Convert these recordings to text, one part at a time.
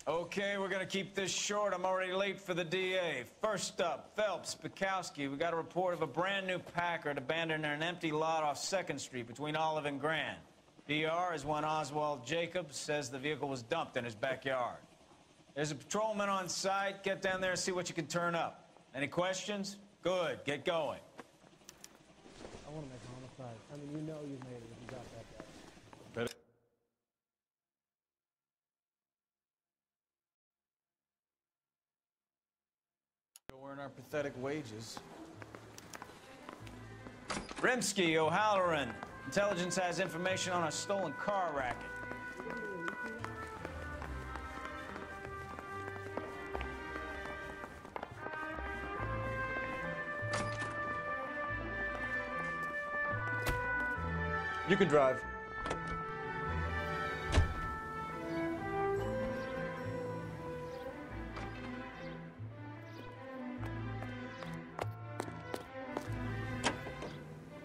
Okay, we're gonna keep this short. I'm already late for the DA. First up, Phelps, Bukowski. We got a report of a brand new Packard abandoned in an empty lot off 2nd Street between Olive and Grand. DR is one Oswald Jacobs, says the vehicle was dumped in his backyard. There's a patrolman on site. Get down there and see what you can turn up. Any questions? Good, get going. I want to make homicide. I mean, you know you made it if you got that guy. Better. We're in our pathetic wages. Rimsky, O'Halloran. Intelligence has information on a stolen car racket. You can drive.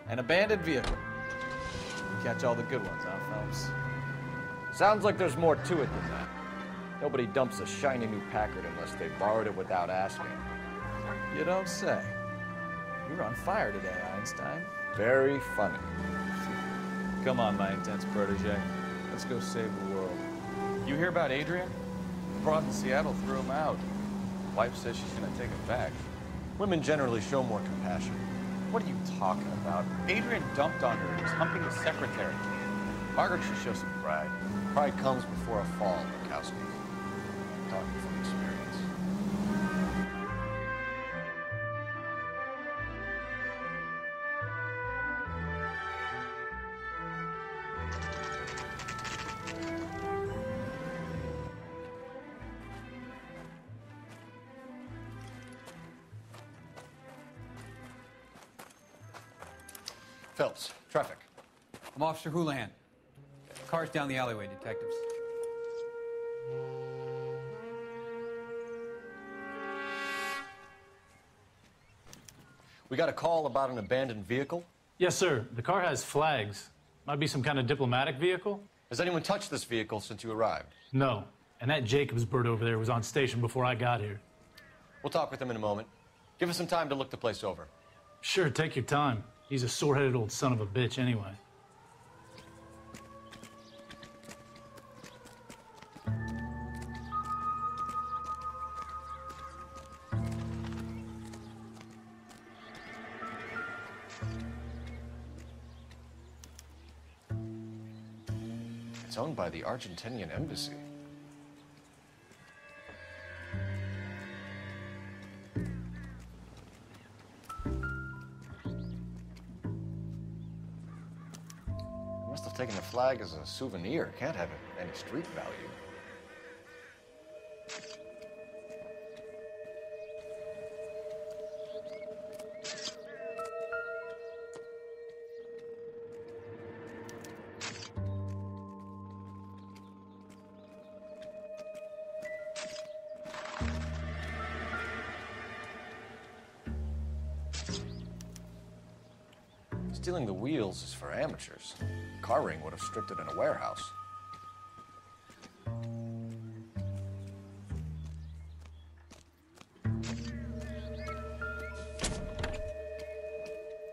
An abandoned vehicle. You catch all the good ones, huh, Phelps? Sounds like there's more to it than that. Nobody dumps a shiny new Packard unless they borrowed it without asking. You don't say. You're on fire today, Einstein. Very funny. Come on, my intense protege. Let's go save the world. You hear about Adrian? Broad in Seattle threw him out. Wife says she's gonna take him back. Women generally show more compassion. What are you talking about? Adrian dumped on her. He was humping his secretary. Margaret should show some pride. Pride comes before a fall, Bukowski. Talking from experience. Phelps, traffic. I'm Officer Houlihan. Car's down the alleyway, detectives. We got a call about an abandoned vehicle. Yes, sir. The car has flags. Might be some kind of diplomatic vehicle. Has anyone touched this vehicle since you arrived? No. And that Jacobs bird over there was on station before I got here. We'll talk with him in a moment. Give us some time to look the place over. Sure, take your time. He's a sore-headed old son of a bitch anyway. It's owned by the Argentinian embassy. Must have taken the flag as a souvenir. Can't have any street value. Stealing the wheels is for amateurs. Car ring would have stripped it in a warehouse.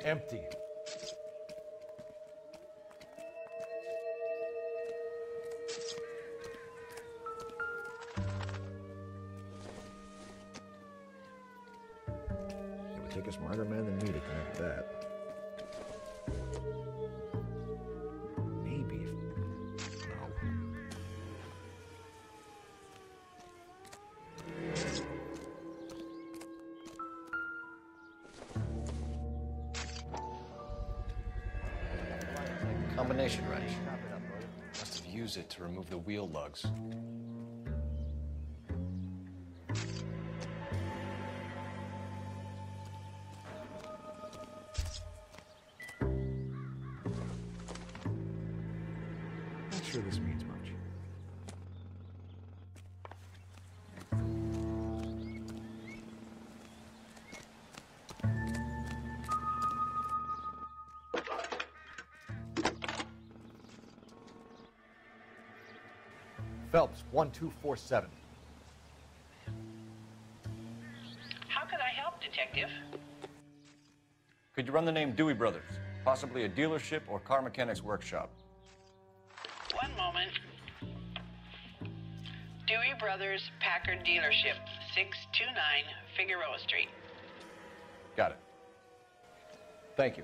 Empty. It would take a smarter man than me to connect that. Maybe if... no. Combination wrench. Must have used it to remove the wheel lugs. Not sure this means much. Phelps, 1247. Detective. Could you run the name Dewey Brothers? Possibly a dealership or car mechanics workshop. One moment. Dewey Brothers Packard Dealership, 629 Figueroa Street. Got it. Thank you.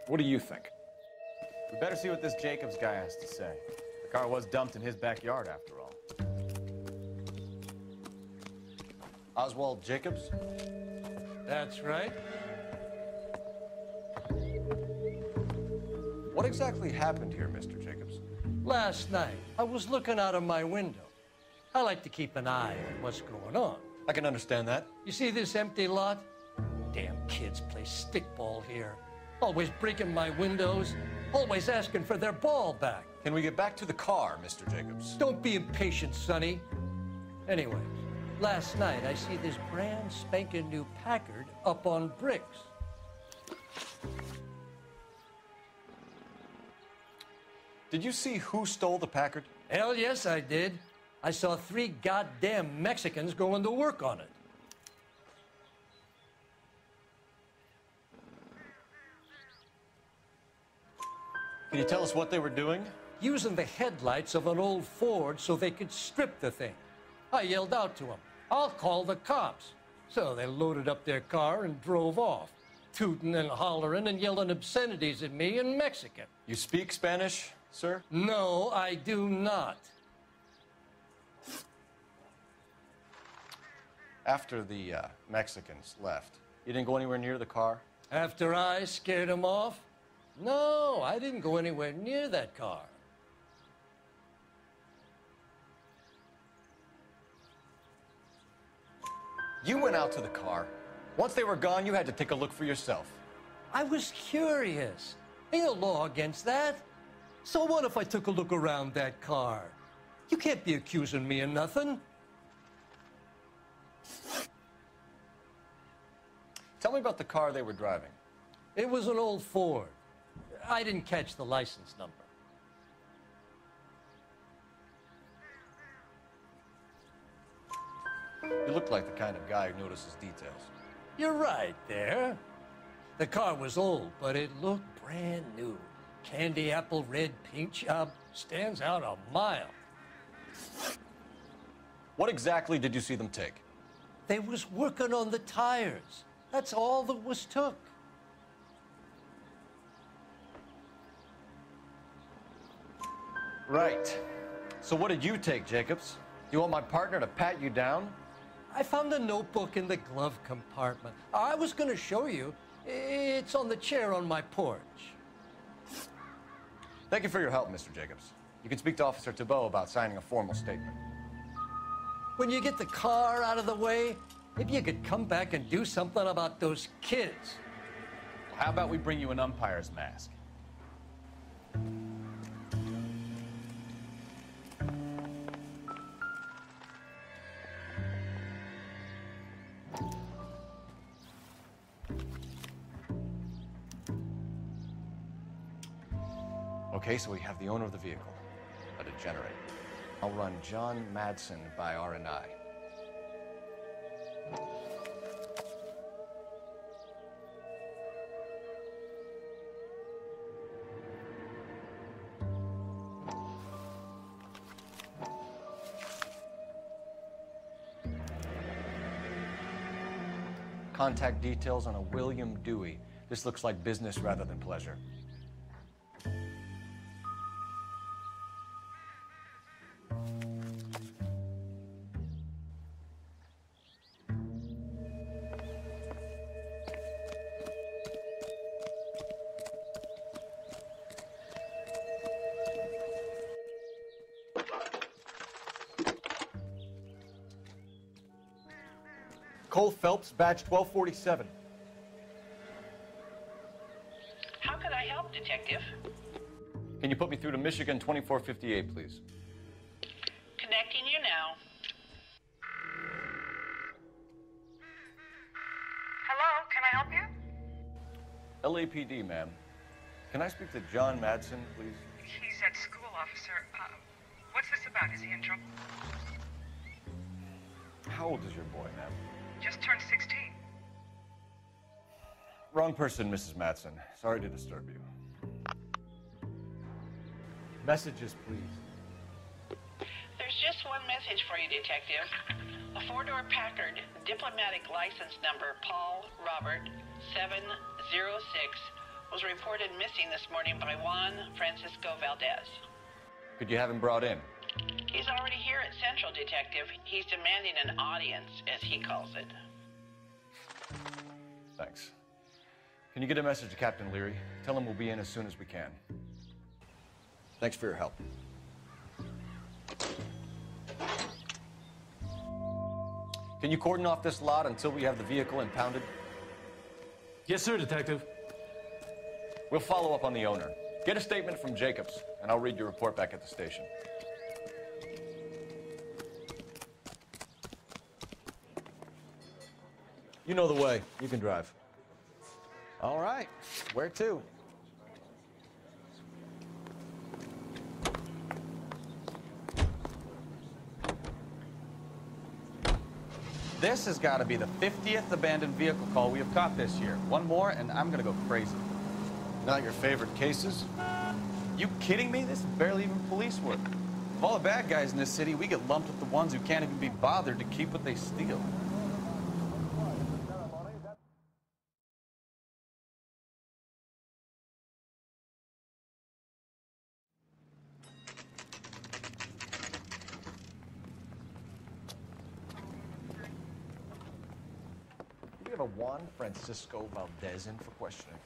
What do you think? We better see what this Jacobs guy has to say. The car was dumped in his backyard, after all. Oswald Jacobs? That's right. What exactly happened here, Mr. Jacobs? Last night, I was looking out of my window. I like to keep an eye on what's going on. I can understand that. You see this empty lot? Damn kids play stickball here. Always breaking my windows, always asking for their ball back. Can we get back to the car, Mr. Jacobs? Don't be impatient, Sonny. Anyways, last night I see this brand spanking new Packard up on bricks. Did you see who stole the Packard? Hell yes, I did. I saw 3 goddamn Mexicans going to work on it. Can you tell us what they were doing? Using the headlights of an old Ford so they could strip the thing. I yelled out to them, "I'll call the cops." So they loaded up their car and drove off, tooting and hollering and yelling obscenities at me in Mexican. You speak Spanish, sir? No, I do not. After the Mexicans left, you didn't go anywhere near the car? After I scared them off? No, I didn't go anywhere near that car. You went out to the car. Once they were gone, you had to take a look for yourself. I was curious. Ain't no law against that. So what if I took a look around that car? You can't be accusing me of nothing. Tell me about the car they were driving. It was an old Ford. I didn't catch the license number. You look like the kind of guy who notices details. You're right there. The car was old, but it looked brand new. Candy apple red paint job stands out a mile. What exactly did you see them take? They was working on the tires. That's all that was took. Right. So what did you take, Jacobs? You want my partner to pat you down? I found a notebook in the glove compartment. I was going to show you. It's on the chair on my porch. Thank you for your help, Mr. Jacobs. You can speak to Officer Thibault about signing a formal statement. When you get the car out of the way, maybe you could come back and do something about those kids. Well, how about we bring you an umpire's mask? Okay, so we have the owner of the vehicle, a degenerate. I'll run John Madsen by R&I. Contact details on a William Dewey. This looks like business rather than pleasure. Cole Phelps, badge 1247. How could I help, Detective? Can you put me through to Michigan 2458, please? Connecting you now. Hello, can I help you? LAPD, ma'am. Can I speak to John Madsen, please? He's at school, officer. What's this about? Is he in trouble? How old is your boy, ma'am? Just turned 16. Wrong person, Mrs. Madsen. Sorry to disturb you. Messages, please. There's just one message for you, Detective. A four-door Packard, diplomatic license number Paul Robert 706, was reported missing this morning by Juan Francisco Valdez. Could you have him brought in? He's already here at Central, Detective. He's demanding an audience, as he calls it. Thanks. Can you get a message to Captain Leary? Tell him we'll be in as soon as we can. Thanks for your help. Can you cordon off this lot until we have the vehicle impounded? Yes, sir, Detective. We'll follow up on the owner. Get a statement from Jacobs, and I'll read your report back at the station. You know the way. You can drive. All right. Where to? This has got to be the 50th abandoned vehicle call we have caught this year. One more, and I'm going to go crazy. Not your favorite cases? You kidding me? This is barely even police work. Of all the bad guys in this city, we get lumped with the ones who can't even be bothered to keep what they steal. Do we have a Juan Francisco Valdez in for questioning?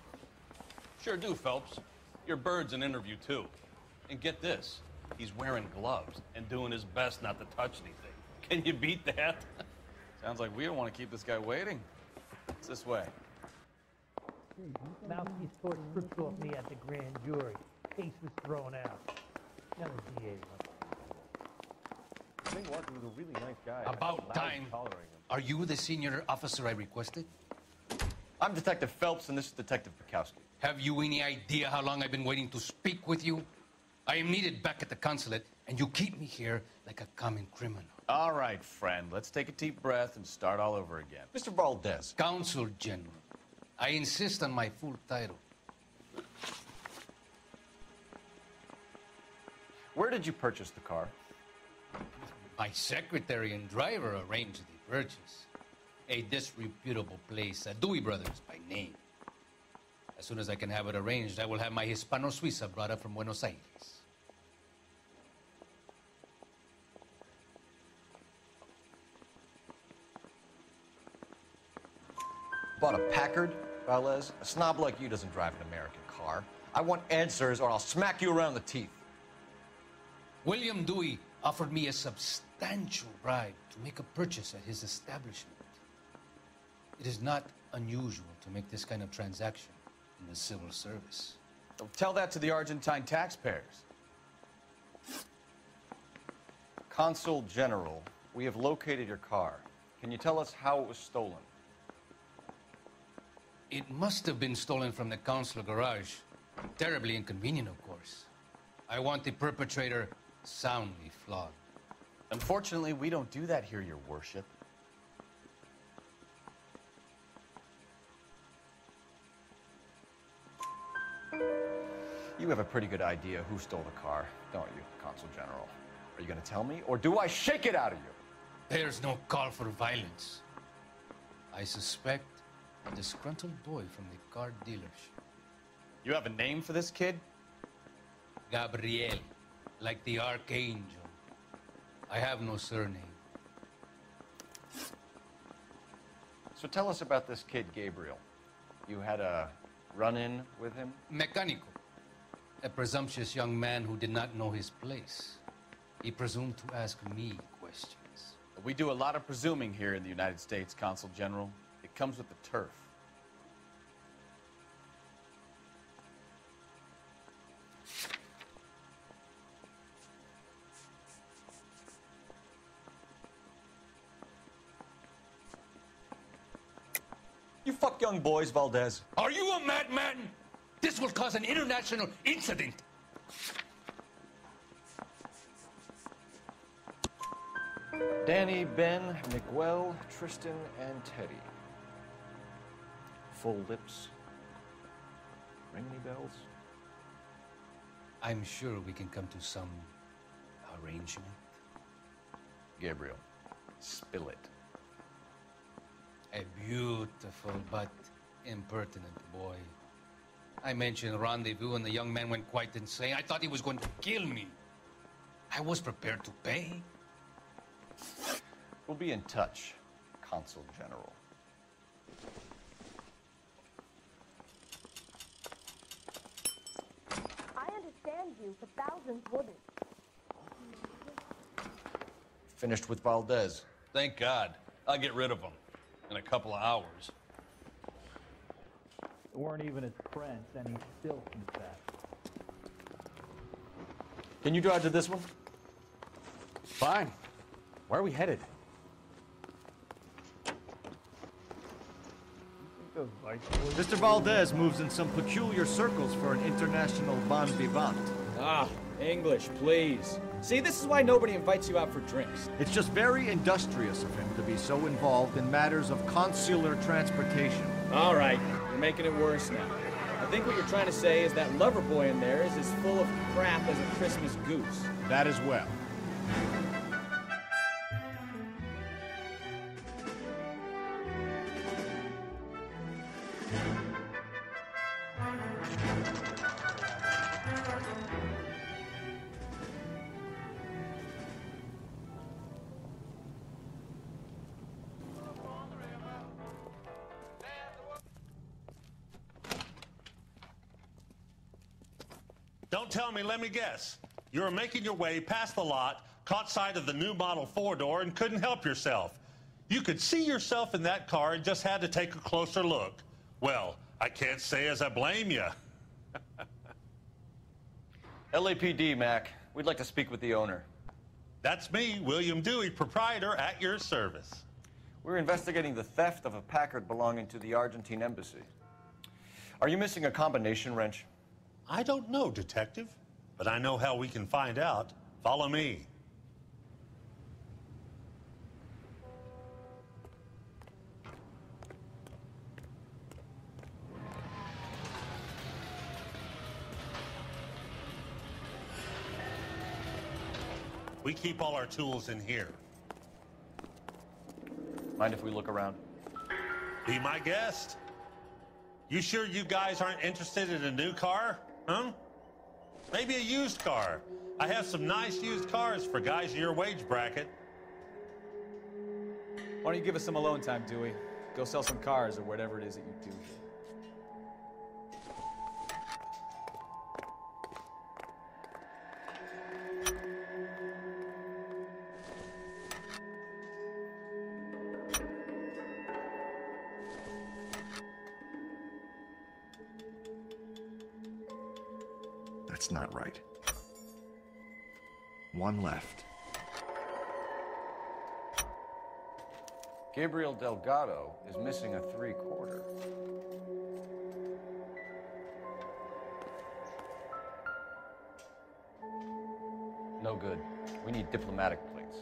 Sure do, Phelps. Your bird's an interview, too. And get this, he's wearing gloves and doing his best not to touch anything. Can you beat that? Sounds like we don't want to keep this guy waiting. It's this way. Mousky's torch ripped off me at the grand jury. Case was thrown out. Now the DA left. He was a really nice guy. About time. Are you the senior officer I requested? I'm Detective Phelps, and this is Detective Bukowski. Have you any idea how long I've been waiting to speak with you? I am needed back at the consulate, and you keep me here like a common criminal. All right, friend. Let's take a deep breath and start all over again. Mr. Valdez. Consul General. I insist on my full title. Where did you purchase the car? My secretary and driver arranged the purchase. A disreputable place, Dewey Brothers by name. As soon as I can have it arranged, I will have my Hispano Suiza brought up from Buenos Aires. Bought a Packard, Valdez? A snob like you doesn't drive an American car. I want answers or I'll smack you around the teeth. William Dewey offered me a substantial bribe to make a purchase at his establishment. It is not unusual to make this kind of transaction in the civil service. Tell that to the Argentine taxpayers. Consul General, we have located your car. Can you tell us how it was stolen? It must have been stolen from the consular garage. Terribly inconvenient, of course. I want the perpetrator soundly flogged. Unfortunately, we don't do that here, Your Worship. You have a pretty good idea who stole the car, don't you, Consul General? Are you going to tell me, or do I shake it out of you? There's no call for violence. I suspect a disgruntled boy from the car dealership. You have a name for this kid? Gabriel, like the archangel. I have no surname. So tell us about this kid, Gabriel. You had a run-in with him? Mecánico. A presumptuous young man who did not know his place. He presumed to ask me questions. We do a lot of presuming here in the United States, Consul General. It comes with the turf. You fuck young boys, Valdez. Are you a madman? This will cause an international incident. Danny, Ben, Miguel, Tristan, and Teddy. Full lips. Ring any bells? I'm sure we can come to some arrangement. Gabriel, spill it. A beautiful but impertinent boy. I mentioned rendezvous and the young man went quite insane. I thought he was going to kill me. I was prepared to pay. We'll be in touch, Consul General. I understand you, but thousands wouldn't. Finished with Valdez. Thank God. I'll get rid of him in a couple of hours. They weren't even his friends, and he still thinks that. Can you drive to this one? Fine. Where are we headed? Mr. Valdez moves in some peculiar circles for an international bon vivant. Ah, English, please. See, this is why nobody invites you out for drinks. It's just very industrious of him to be so involved in matters of consular transportation. All right, you're making it worse now. I think what you're trying to say is that lover boy in there is as full of crap as a Christmas goose. That as well. Don't tell me, let me guess. You were making your way past the lot, caught sight of the new model four-door, and couldn't help yourself. You could see yourself in that car and just had to take a closer look. Well, I can't say as I blame you. LAPD, Mac. We'd like to speak with the owner. That's me, William Dewey, proprietor, at your service. We're investigating the theft of a Packard belonging to the Argentine embassy. Are you missing a combination wrench? I don't know, Detective, but I know how we can find out. Follow me. We keep all our tools in here. Mind if we look around? Be my guest. You sure you guys aren't interested in a new car? Huh? Maybe a used car. I have some nice used cars for guys in your wage bracket. Why don't you give us some alone time, Dewey? Go sell some cars or whatever it is that you do here. That's not right. One left. Gabriel Delgado is missing a 3/4. No good. We need diplomatic plates.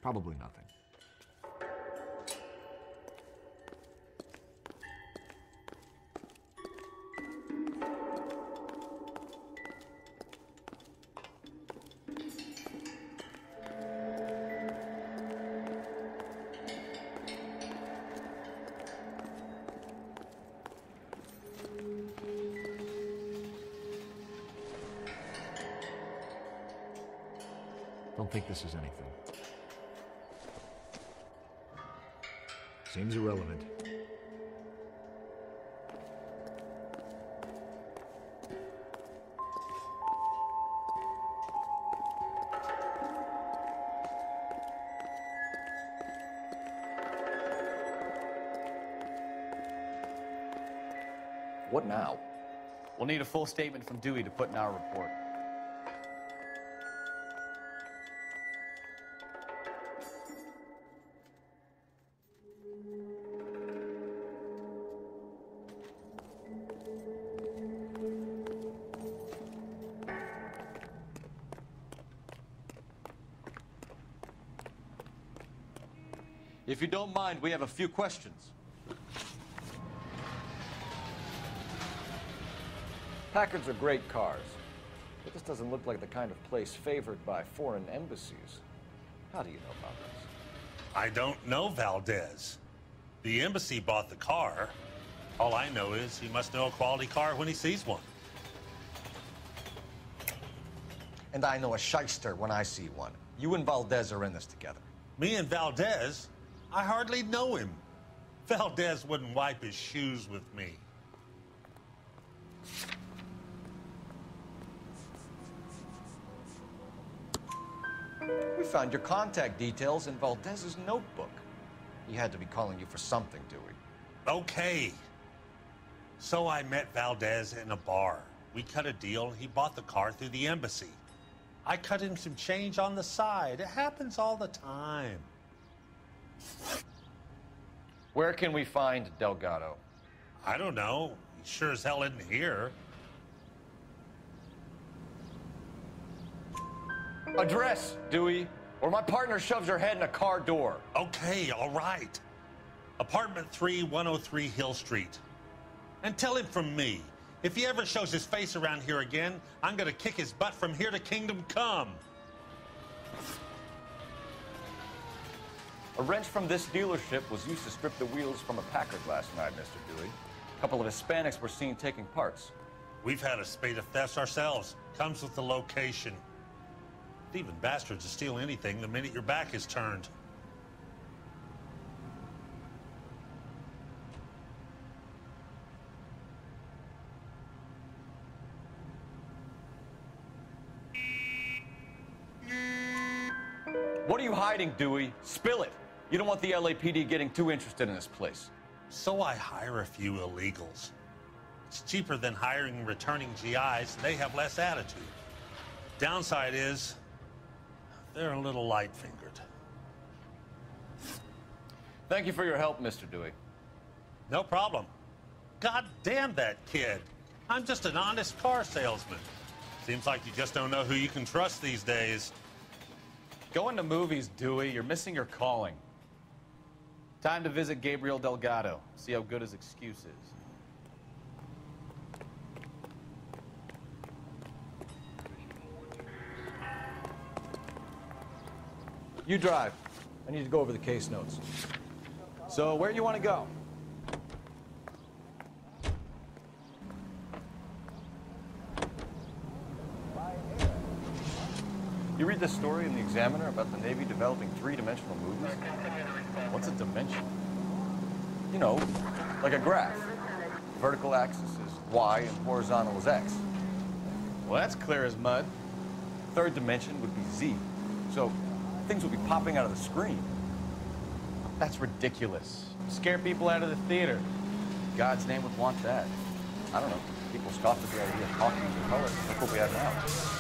Probably nothing. Don't think this is anything. Seems irrelevant. What now? We'll need a full statement from Dewey to put in our report. If you don't mind, we have a few questions. Packards are great cars, but this doesn't look like the kind of place favored by foreign embassies. How do you know about this? I don't know Valdez. The embassy bought the car. All I know is he must know a quality car when he sees one. And I know a shyster when I see one. You and Valdez are in this together. Me and Valdez? I hardly know him. Valdez wouldn't wipe his shoes with me. We found your contact details in Valdez's notebook. He had to be calling you for something, Dewey. Okay. So I met Valdez in a bar. We cut a deal, and he bought the car through the embassy. I cut him some change on the side. It happens all the time. Where can we find Delgado? I don't know. He sure as hell isn't here. Address, Dewey, or my partner shoves her head in a car door. Okay, all right. Apartment 3, 103 Hill Street. And tell him from me, if he ever shows his face around here again, I'm gonna kick his butt from here to Kingdom Come. A wrench from this dealership was used to strip the wheels from a Packard last night, Mr. Dewey. A couple of Hispanics were seen taking parts. We've had a spate of thefts ourselves. Comes with the location. Thieving bastards will steal anything the minute your back is turned. What are you hiding, Dewey? Spill it. You don't want the LAPD getting too interested in this place. So I hire a few illegals. It's cheaper than hiring returning GIs, and they have less attitude. Downside is, they're a little light-fingered. Thank you for your help, Mr. Dewey. No problem. God damn that kid. I'm just an honest car salesman. Seems like you just don't know who you can trust these days. Going to movies, Dewey. You're missing your calling. Time to visit Gabriel Delgado. See how good his excuse is. You drive. I need to go over the case notes. So, where do you want to go? You read this story in the Examiner about the Navy developing three-dimensional movies? What's a dimension? You know, like a graph. Vertical axis is Y and horizontal is X. Well, that's clear as mud. Third dimension would be Z. So things would be popping out of the screen. That's ridiculous. Scare people out of the theater. God's name would want that. I don't know. People scoffed at the idea of talking in color. Look what we have now.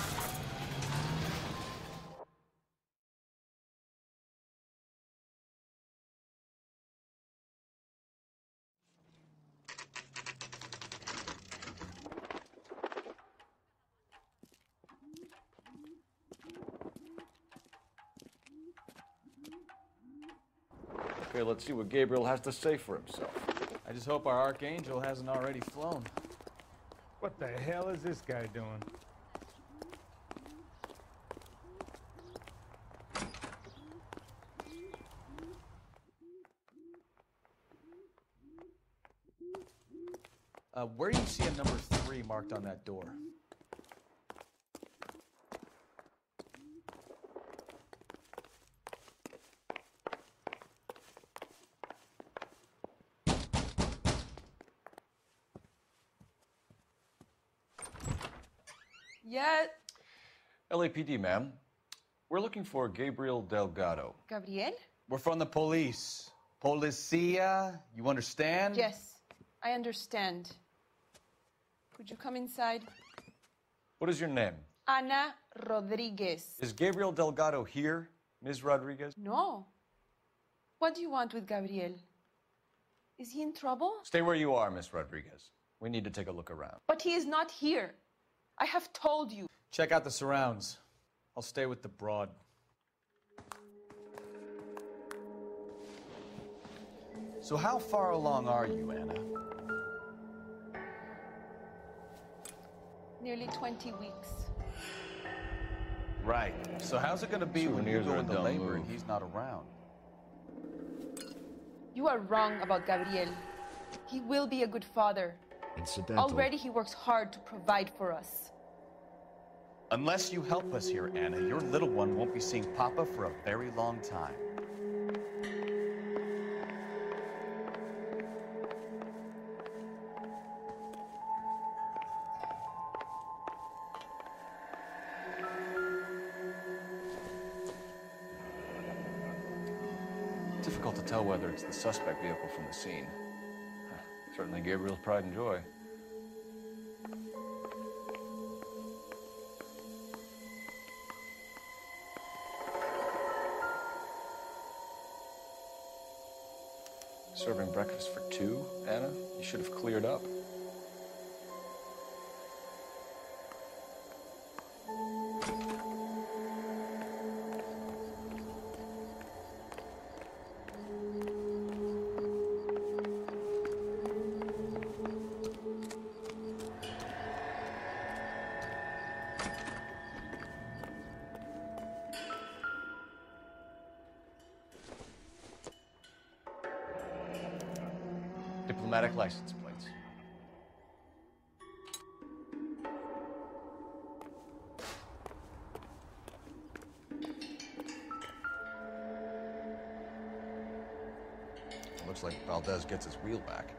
Okay, let's see what Gabriel has to say for himself. I just hope our Archangel hasn't already flown. What the hell is this guy doing? Where do you see a number 3 marked on that door? Yes. LAPD, ma'am. We're looking for Gabriel Delgado. Gabriel? We're from the police. Policia, you understand? Yes, I understand. Could you come inside? What is your name? Ana Rodriguez. Is Gabriel Delgado here, Ms. Rodriguez? No. What do you want with Gabriel? Is he in trouble? Stay where you are, Ms. Rodriguez. We need to take a look around. But he is not here. I have told you. Check out the surrounds. I'll stay with the broad. So how far along are you, Anna? Nearly 20 weeks. Right. So how's it going to be when you Souvenirs go are a into dumb labor move. and he's not around? You are wrong about Gabriel. He will be a good father. Incidental. Already he works hard to provide for us. Unless you help us here, Anna, your little one won't be seeing Papa for a very long time. Difficult to tell whether it's the suspect vehicle from the scene. Certainly Gabriel's pride and joy. Serving breakfast for two, Anna? You should have cleared up. Diplomatic license plates. Looks like Valdez gets his wheel back.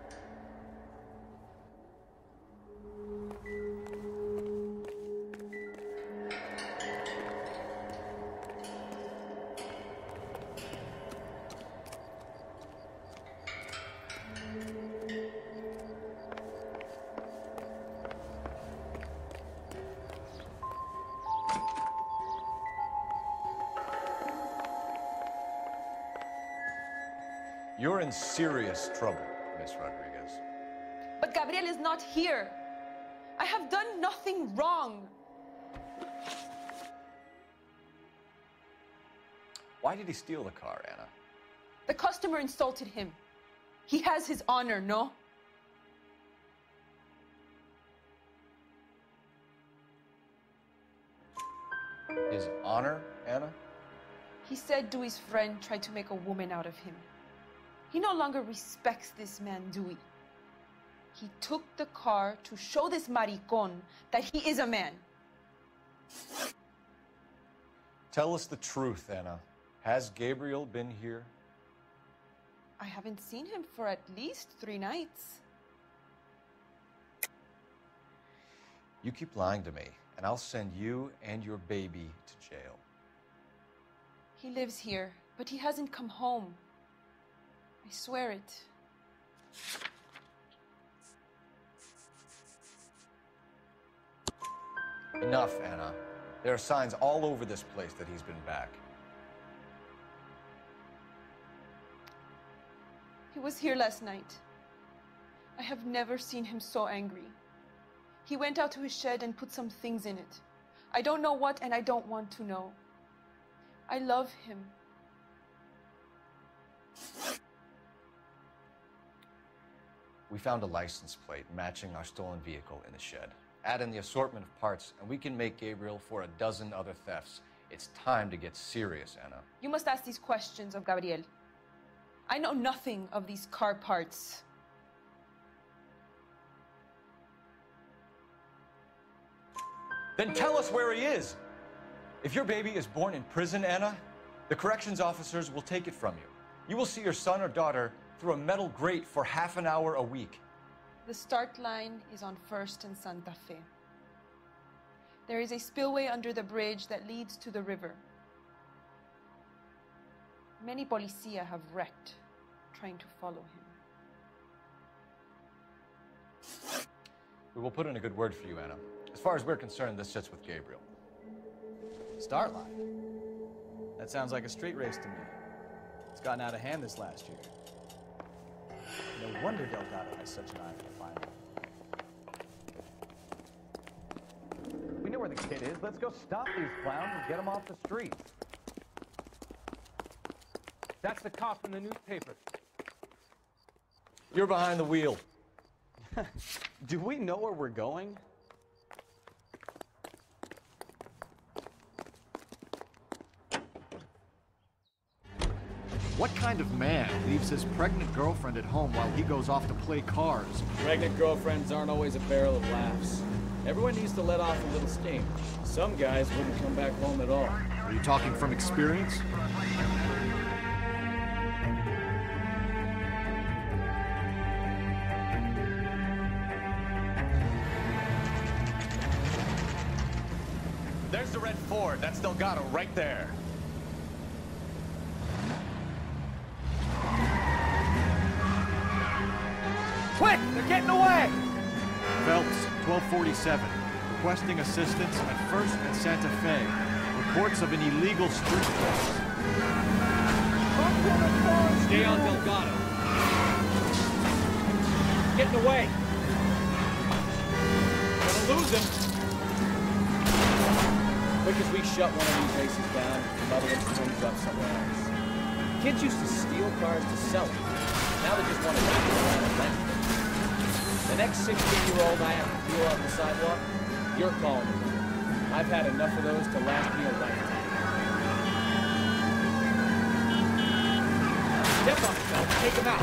You're in serious trouble, Miss Rodriguez. But Gabriel is not here. I have done nothing wrong. Why did he steal the car, Anna? The customer insulted him. He has his honor, no? His honor, Anna? He said Dewey's friend tried to make a woman out of him. He no longer respects this man, Dewey. He took the car to show this maricón that he is a man. Tell us the truth, Anna. Has Gabriel been here? I haven't seen him for at least 3 nights. You keep lying to me, and I'll send you and your baby to jail. He lives here, but he hasn't come home. I swear it. Enough, Anna. There are signs all over this place that he's been back. He was here last night. I have never seen him so angry. He went out to his shed and put some things in it. I don't know what, and I don't want to know. I love him. We found a license plate matching our stolen vehicle in the shed. Add in the assortment of parts, and we can make Gabriel for a dozen other thefts. It's time to get serious, Anna. You must ask these questions of Gabriel. I know nothing of these car parts. Then tell us where he is. If your baby is born in prison, Anna, the corrections officers will take it from you. You will see your son or daughter through a metal grate for half an hour a week. The start line is on 1st and Santa Fe. There is a spillway under the bridge that leads to the river. Many policia have wrecked trying to follow him. We will put in a good word for you, Anna. As far as we're concerned, this sits with Gabriel. Start line? That sounds like a street race to me. It's gotten out of hand this last year. No wonder Delgado has such an eye for the final. We know where the kid is. Let's go stop these clowns and get them off the street. That's the cop in the newspaper. You're behind the wheel. Do we know where we're going? What kind of man leaves his pregnant girlfriend at home while he goes off to play cars? Pregnant girlfriends aren't always a barrel of laughs. Everyone needs to let off a little steam. Some guys wouldn't come back home at all. Are you talking from experience? There's the red Ford. That's Delgado right there. Quick! They're getting away! Phelps, 1247. Requesting assistance at 1st and Santa Fe. Reports of an illegal street race. Stay on Delgado. Getting away. Gonna lose him. Quick as we shut one of these races down, another one springs up somewhere else. Kids used to steal cars to sell them. Now they just want to wrap it around and rent them. The next 16-year-old I have to deal on the sidewalk, you're calling me. I've had enough of those to last me a lifetime. Step up, Phelps. Take him out.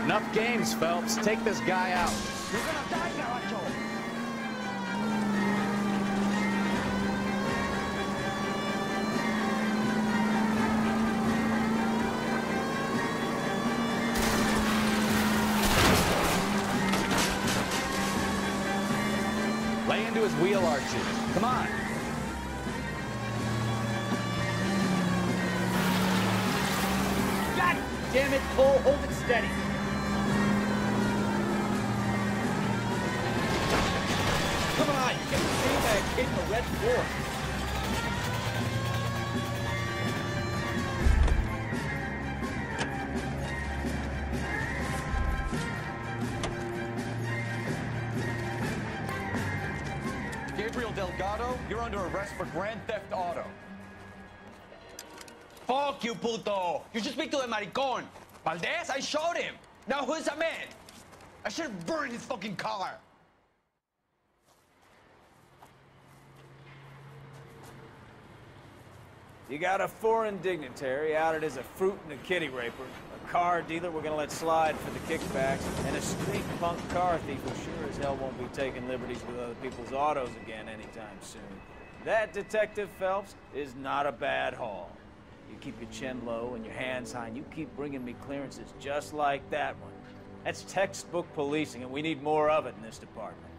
Enough games, Phelps. Take this guy out. You're gonna die, Garacho! Lay into his wheel arches. Come on. God damn it, Cole. Hold it steady. Come on, you're getting seen by a kid in a red Ford. Gabriel Delgado, you're under arrest for grand theft auto. Fuck you, puto! You should speak to the maricón. Valdez, I showed him. Now who's the man? I should have burned his fucking car. You got a foreign dignitary outed as a fruit and a kitty raper, a car dealer we're gonna let slide for the kickbacks, and a street punk car thief who sure as hell won't be taking liberties with other people's autos again anytime soon. That, Detective Phelps, is not a bad haul. You keep your chin low and your hands high, and you keep bringing me clearances just like that one. That's textbook policing, and we need more of it in this department.